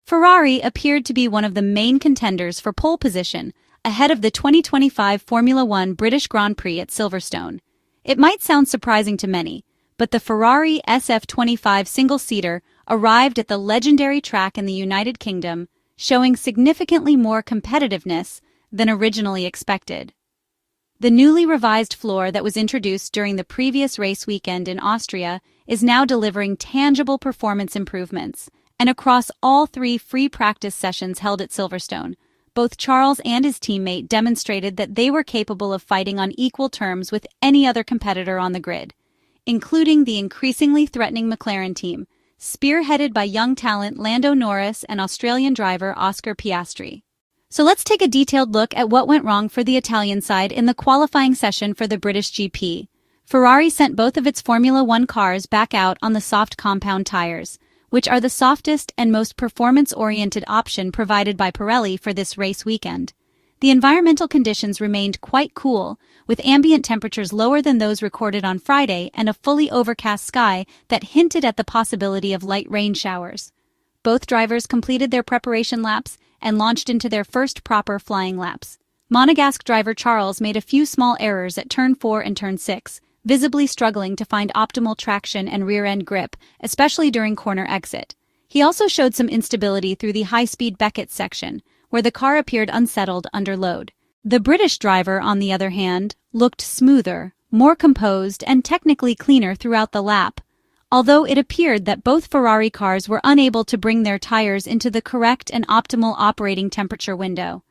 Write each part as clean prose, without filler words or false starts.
Ferrari appeared to be one of the main contenders for pole position, ahead of the 2025 Formula One British Grand Prix at Silverstone. It might sound surprising to many, but the Ferrari SF-25 single-seater arrived at the legendary track in the United Kingdom, showing significantly more competitiveness than originally expected. The newly revised floor that was introduced during the previous race weekend in Austria is now delivering tangible performance improvements, and across all 3 free practice sessions held at Silverstone, both Charles and his teammate demonstrated that they were capable of fighting on equal terms with any other competitor on the grid, including the increasingly threatening McLaren team, spearheaded by young talent Lando Norris and Australian driver Oscar Piastri. So let's take a detailed look at what went wrong for the Italian side in the qualifying session for the British GP. Ferrari sent both of its Formula One cars back out on the soft compound tyres, which are the softest and most performance-oriented option provided by Pirelli for this race weekend. The environmental conditions remained quite cool, with ambient temperatures lower than those recorded on Friday and a fully overcast sky that hinted at the possibility of light rain showers. Both drivers completed their preparation laps and launched into their first proper flying laps. Monegasque driver Charles made a few small errors at Turn 4 and Turn 6, visibly struggling to find optimal traction and rear-end grip, especially during corner exit. He also showed some instability through the high-speed Becketts section, where the car appeared unsettled under load. The British driver, on the other hand, looked smoother, more composed, and technically cleaner throughout the lap, although it appeared that both Ferrari cars were unable to bring their tires into the correct and optimal operating temperature window.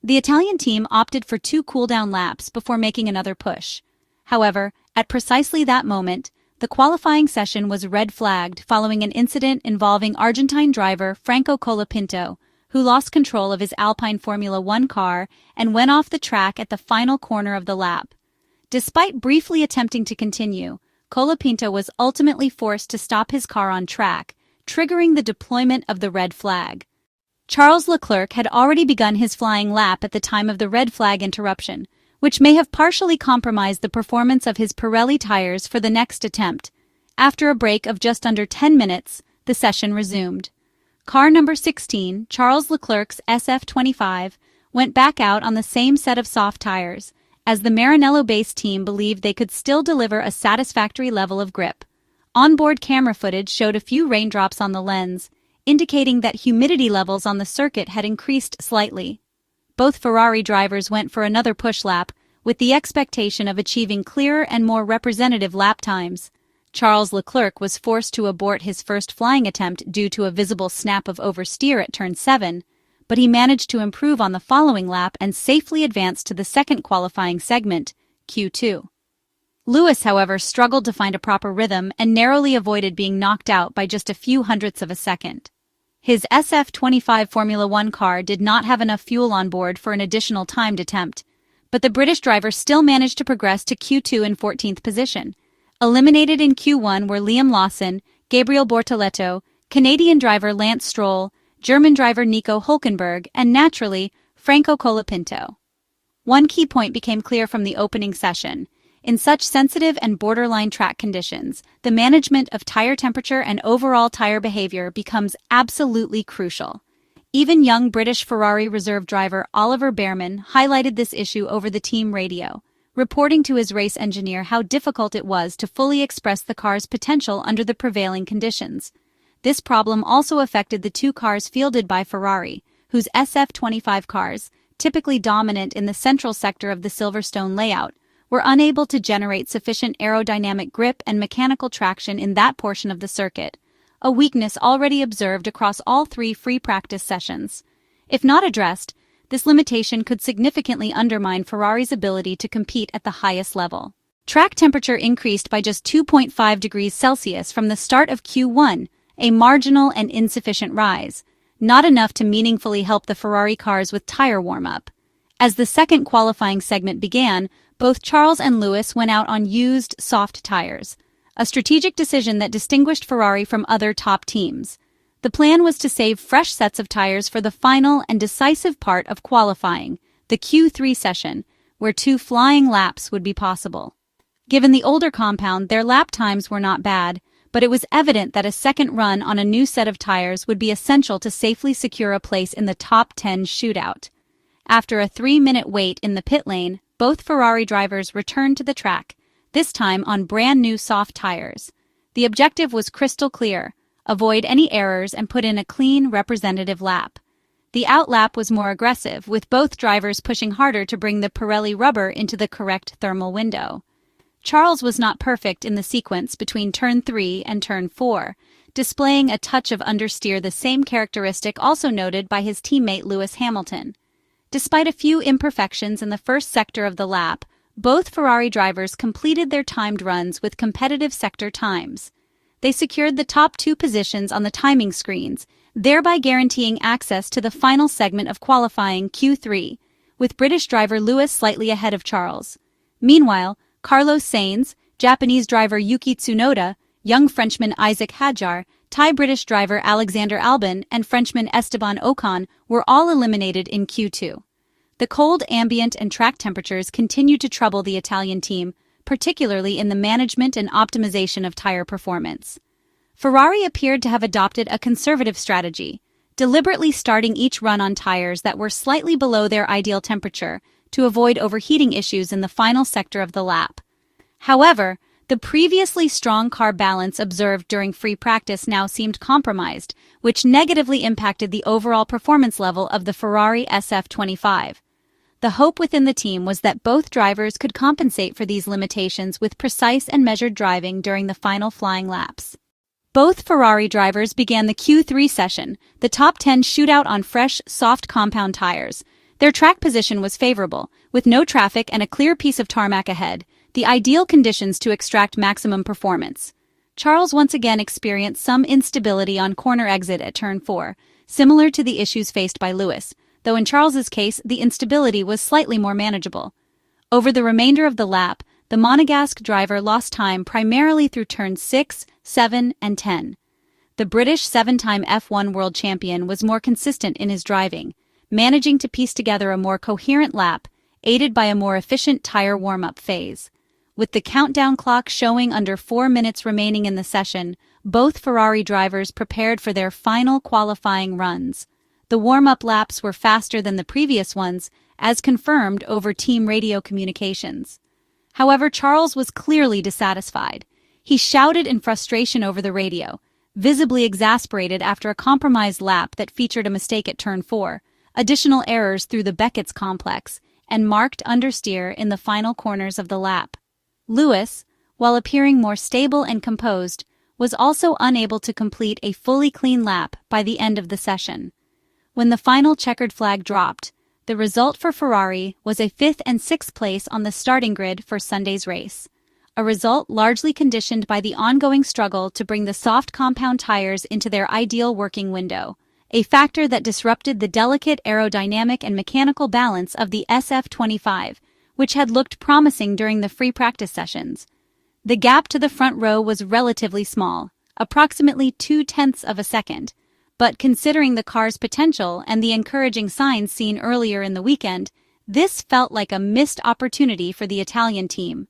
The Italian team opted for 2 cool-down laps before making another push. However, at precisely that moment, the qualifying session was red-flagged following an incident involving Argentine driver Franco Colapinto, who lost control of his Alpine Formula One car and went off the track at the final corner of the lap. Despite briefly attempting to continue, Colapinto was ultimately forced to stop his car on track, triggering the deployment of the red flag. Charles Leclerc had already begun his flying lap at the time of the red flag interruption, which may have partially compromised the performance of his Pirelli tires for the next attempt. After a break of just under 10 minutes, the session resumed. Car number 16, Charles Leclerc's SF-25, went back out on the same set of soft tires, as the Maranello-based team believed they could still deliver a satisfactory level of grip. Onboard camera footage showed a few raindrops on the lens, indicating that humidity levels on the circuit had increased slightly. Both Ferrari drivers went for another push lap, with the expectation of achieving clearer and more representative lap times. Charles Leclerc was forced to abort his first flying attempt due to a visible snap of oversteer at Turn 7, but he managed to improve on the following lap and safely advance to the second qualifying segment, Q2. Lewis, however, struggled to find a proper rhythm and narrowly avoided being knocked out by just a few hundredths of a second. His SF-25 Formula One car did not have enough fuel on board for an additional timed attempt, but the British driver still managed to progress to Q2 in 14th position. Eliminated in Q1 were Liam Lawson, Gabriel Bortoleto, Canadian driver Lance Stroll, German driver Nico Hülkenberg, and naturally, Franco Colapinto. One key point became clear from the opening session. In such sensitive and borderline track conditions, the management of tire temperature and overall tire behavior becomes absolutely crucial. Even young British Ferrari reserve driver Oliver Bearman highlighted this issue over the team radio, reporting to his race engineer how difficult it was to fully express the car's potential under the prevailing conditions. This problem also affected the 2 cars fielded by Ferrari, whose SF-25 cars, typically dominant in the central sector of the Silverstone layout, were unable to generate sufficient aerodynamic grip and mechanical traction in that portion of the circuit, a weakness already observed across all 3 free practice sessions. If not addressed, this limitation could significantly undermine Ferrari's ability to compete at the highest level. Track temperature increased by just 2.5 degrees Celsius from the start of Q1, a marginal and insufficient rise, not enough to meaningfully help the Ferrari cars with tire warm-up. As the second qualifying segment began, both Charles and Lewis went out on used, soft tires, a strategic decision that distinguished Ferrari from other top teams. The plan was to save fresh sets of tires for the final and decisive part of qualifying, the Q3 session, where 2 flying laps would be possible. Given the older compound, their lap times were not bad, but it was evident that a second run on a new set of tires would be essential to safely secure a place in the top 10 shootout. After a 3-minute wait in the pit lane, both Ferrari drivers returned to the track, this time on brand new soft tires. The objective was crystal clear: avoid any errors and put in a clean, representative lap. The outlap was more aggressive, with both drivers pushing harder to bring the Pirelli rubber into the correct thermal window. Charles was not perfect in the sequence between turn 3 and turn 4, displaying a touch of understeer, the same characteristic also noted by his teammate Lewis Hamilton. Despite a few imperfections in the first sector of the lap, both Ferrari drivers completed their timed runs with competitive sector times. They secured the top 2 positions on the timing screens, thereby guaranteeing access to the final segment of qualifying Q3, with British driver Lewis slightly ahead of Charles. Meanwhile, Carlos Sainz, Japanese driver Yuki Tsunoda, young Frenchman Isaac Hadjar, Thai British driver Alexander Albon, and Frenchman Esteban Ocon were all eliminated in Q2. The cold ambient and track temperatures continued to trouble the Italian team, particularly in the management and optimization of tire performance. Ferrari appeared to have adopted a conservative strategy, deliberately starting each run on tires that were slightly below their ideal temperature to avoid overheating issues in the final sector of the lap. However, the previously strong car balance observed during free practice now seemed compromised, which negatively impacted the overall performance level of the Ferrari SF-25. The hope within the team was that both drivers could compensate for these limitations with precise and measured driving during the final flying laps. Both Ferrari drivers began the Q3 session, the top 10 shootout on fresh, soft compound tires. Their track position was favorable, with no traffic and a clear piece of tarmac ahead, the ideal conditions to extract maximum performance. Charles once again experienced some instability on corner exit at turn 4, similar to the issues faced by Lewis, though in Charles's case the instability was slightly more manageable. Over the remainder of the lap, the Monegasque driver lost time primarily through turns 6, 7, and 10. The British 7-time F1 world champion was more consistent in his driving, managing to piece together a more coherent lap, aided by a more efficient tire warm-up phase. With the countdown clock showing under 4 minutes remaining in the session, both Ferrari drivers prepared for their final qualifying runs. The warm-up laps were faster than the previous ones, as confirmed over team radio communications. However, Charles was clearly dissatisfied. He shouted in frustration over the radio, visibly exasperated after a compromised lap that featured a mistake at turn 4, additional errors through the Becketts complex, and marked understeer in the final corners of the lap. Lewis, while appearing more stable and composed, was also unable to complete a fully clean lap by the end of the session. When the final checkered flag dropped, the result for Ferrari was a 5th and 6th place on the starting grid for Sunday's race, a result largely conditioned by the ongoing struggle to bring the soft compound tires into their ideal working window, a factor that disrupted the delicate aerodynamic and mechanical balance of the SF-25, which had looked promising during the free practice sessions. The gap to the front row was relatively small, approximately 0.2 of a second, but considering the car's potential and the encouraging signs seen earlier in the weekend, this felt like a missed opportunity for the Italian team.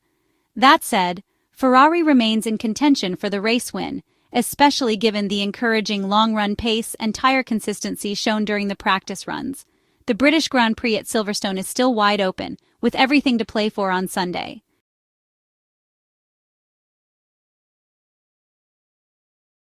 That said, Ferrari remains in contention for the race win, especially given the encouraging long-run pace and tire consistency shown during the practice runs. The British Grand Prix at Silverstone is still wide open, with everything to play for on Sunday.